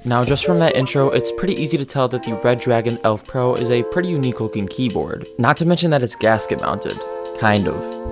Now just from that intro, it's pretty easy to tell that the Redragon Elf Pro is a pretty unique looking keyboard. Not to mention that it's gasket mounted. Kind of.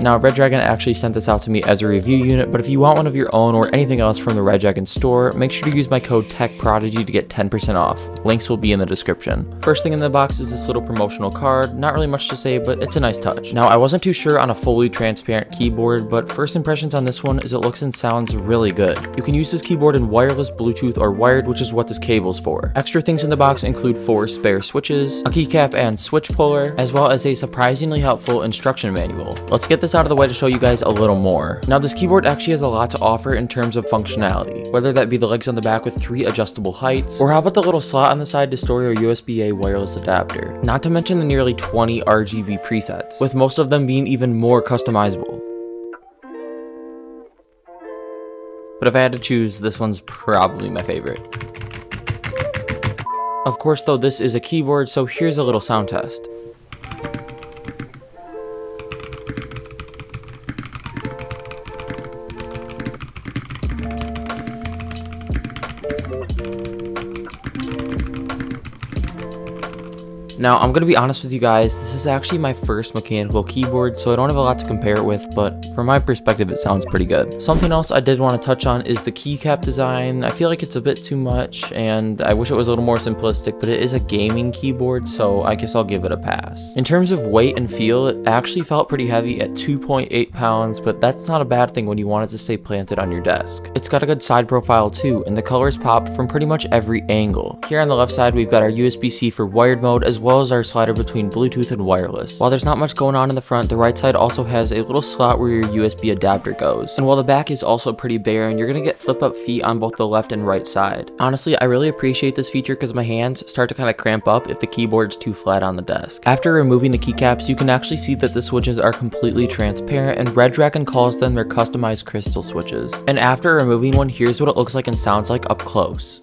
Now, Redragon actually sent this out to me as a review unit, but if you want one of your own or anything else from the Redragon store, make sure to use my code TechProdigy to get 10% off. Links will be in the description. First thing in the box is this little promotional card. Not really much to say, but it's a nice touch. Now, I wasn't too sure on a fully transparent keyboard, but first impressions on this one is it looks and sounds really good. You can use this keyboard in wireless, Bluetooth, or wired, which is what this cable's for. Extra things in the box include 4 spare switches, a keycap and switch puller, as well as a surprisingly helpful instruction manual. Let's get this out of the way to show you guys a little more. Now, this keyboard actually has a lot to offer in terms of functionality, whether that be the legs on the back with 3 adjustable heights, or how about the little slot on the side to store your USB-A wireless adapter. Not to mention the nearly 20 RGB presets, with most of them being even more customizable. But if I had to choose, this one's probably my favorite. Of course though, this is a keyboard, so here's a little sound test. Now, I'm going to be honest with you guys, this is actually my first mechanical keyboard, so I don't have a lot to compare it with, but from my perspective, it sounds pretty good. Something else I did want to touch on is the keycap design. I feel like it's a bit too much, and I wish it was a little more simplistic, but it is a gaming keyboard, so I guess I'll give it a pass. In terms of weight and feel, it actually felt pretty heavy at 2.8 pounds, but that's not a bad thing when you want it to stay planted on your desk. It's got a good side profile too, and the colors pop from pretty much every angle. Here on the left side, we've got our USB-C for wired mode, as well as our slider between Bluetooth and wireless. While there's not much going on in the front, the right side also has a little slot where your USB adapter goes. And while the back is also pretty barren, you're gonna get flip-up feet on both the left and right side. Honestly, I really appreciate this feature because my hands start to kind of cramp up if the keyboard's too flat on the desk. After removing the keycaps, you can actually see that the switches are completely transparent, and Redragon calls them their customized crystal switches. And after removing one, here's what it looks like and sounds like up close.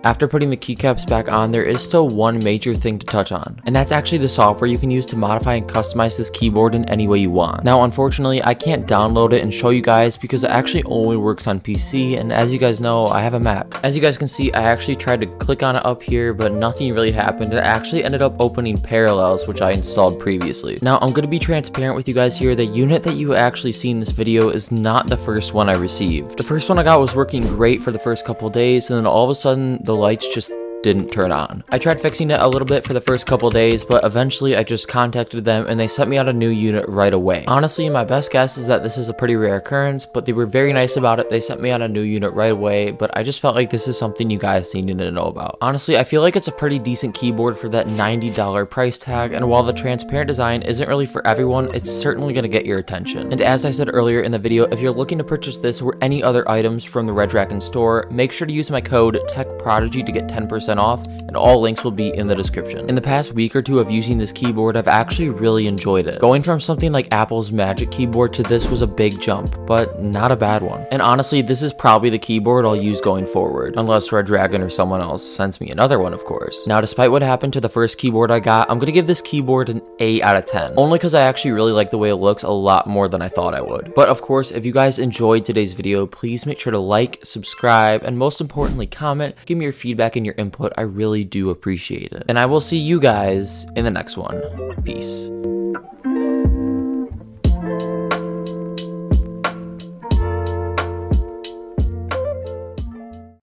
After putting the keycaps back on, there is still one major thing to touch on, and that's actually the software you can use to modify and customize this keyboard in any way you want. Now, unfortunately, I can't download it and show you guys because it actually only works on PC, and as you guys know, I have a Mac. As you guys can see, I actually tried to click on it up here, but nothing really happened. It actually ended up opening Parallels, which I installed previously. Now, I'm going to be transparent with you guys here. The unit that you actually see in this video is not the first one I received. The first one I got was working great for the first couple days, and then all of a sudden, the lights just didn't turn on. I tried fixing it a little bit for the first couple days, but eventually I just contacted them and they sent me out a new unit right away. Honestly, my best guess is that this is a pretty rare occurrence, but they were very nice about it. They sent me out a new unit right away, but I just felt like this is something you guys needed to know about. Honestly, I feel like it's a pretty decent keyboard for that $90 price tag, and while the transparent design isn't really for everyone, it's certainly going to get your attention. And as I said earlier in the video, if you're looking to purchase this or any other items from the Redragon store, make sure to use my code TechProdigy to get 10% off, and all links will be in the description. In the past week or two of using this keyboard, I've actually really enjoyed it. Going from something like Apple's Magic Keyboard to this was a big jump, but not a bad one. And honestly, this is probably the keyboard I'll use going forward, unless Redragon or someone else sends me another one, of course. Now, despite what happened to the first keyboard I got, I'm gonna give this keyboard an 8 out of 10, only because I actually really like the way it looks a lot more than I thought I would. But of course, if you guys enjoyed today's video, please make sure to like, subscribe, and most importantly, comment. Give me your feedback and your input. I really do appreciate it. And I will see you guys in the next one. Peace.